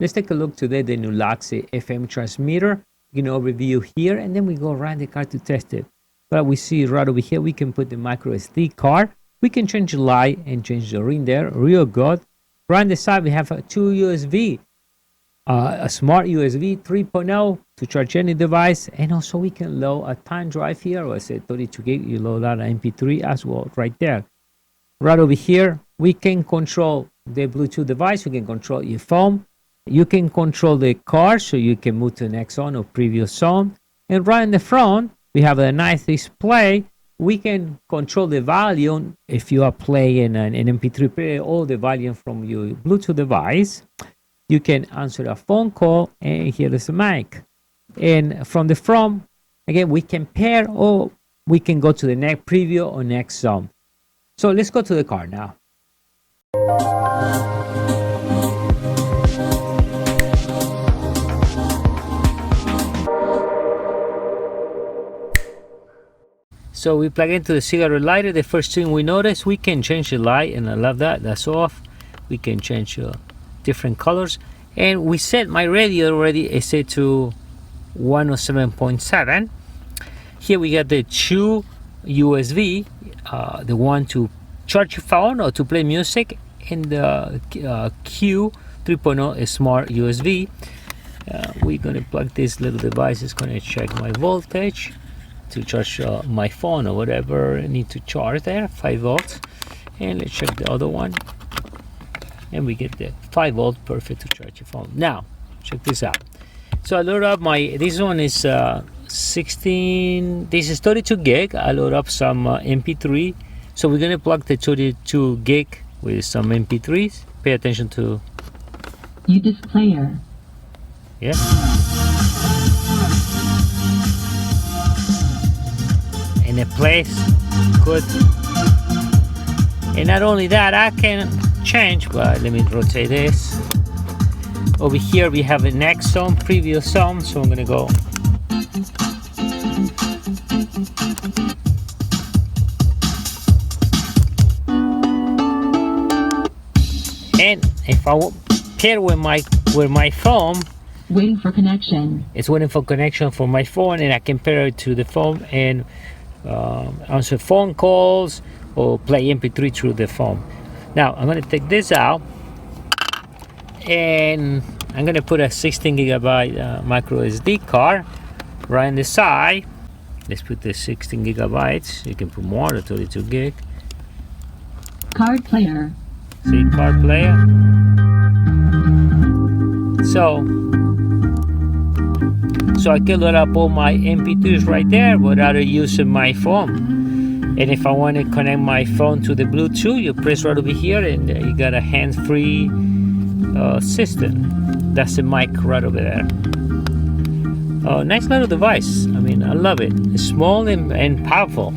Let's take a look today the Nulaxy FM transmitter. You can overview here, and then we go around the car to test it. But we see right over here, we can put the microSD card. We can change the light and change the ring there. Real good. Right on the side, we have two USB. A smart USB 3.0 to charge any device. And also we can load a time drive here. Or I said 32 gig, you load out an MP3 as well right there. Right over here, we can control the Bluetooth device. We can control your phone. You can control the car, so you can move to the next zone or previous zone. And right in the front, we have a nice display. We can control the volume if you are playing an MP3 player, all the volume from your Bluetooth device. You can answer a phone call, and here is the mic. And from the front, again, we can pair, or we can go to the next preview or next zone. So let's go to the car now. So we plug into the cigarette lighter. The first thing we notice, we can change the light, and I love that. That's off. We can change different colors, and we set my radio already. I set to 107.7. Here we got the two USB, the one to charge your phone or to play music, and the Q 3.0 smart USB. We're gonna plug this little device. It's gonna check my voltage to charge my phone or whatever I need to charge there, 5 volts. And let's check the other one, and we get the 5 volt, perfect to charge your phone. Now check this out. So I load up this one is 16, this is 32 gig. I load up some MP3. So we're gonna plug the 32 gig with some MP3s. Pay attention to UDIS player. Yeah. And it plays good. And not only that, I can change, but let me rotate this. Over here we have the next zone, previous zone, so I'm gonna go. And if I pair with my phone, waiting for connection. It's waiting for connection for my phone, and I can pair it to the phone and answer phone calls or play MP3 through the phone. Now I'm going to take this out, and I'm going to put a 16 gigabyte micro SD card right on the side. Let's put the 16 gigabytes. You can put more than 32 gig. Card player. See, card player. So I can load up all my MP3s right there without using my phone. And if I want to connect my phone to the Bluetooth, you press right over here, and you got a hands-free system. That's the mic right over there. Oh, nice little device. I mean, I love it. It's small and powerful.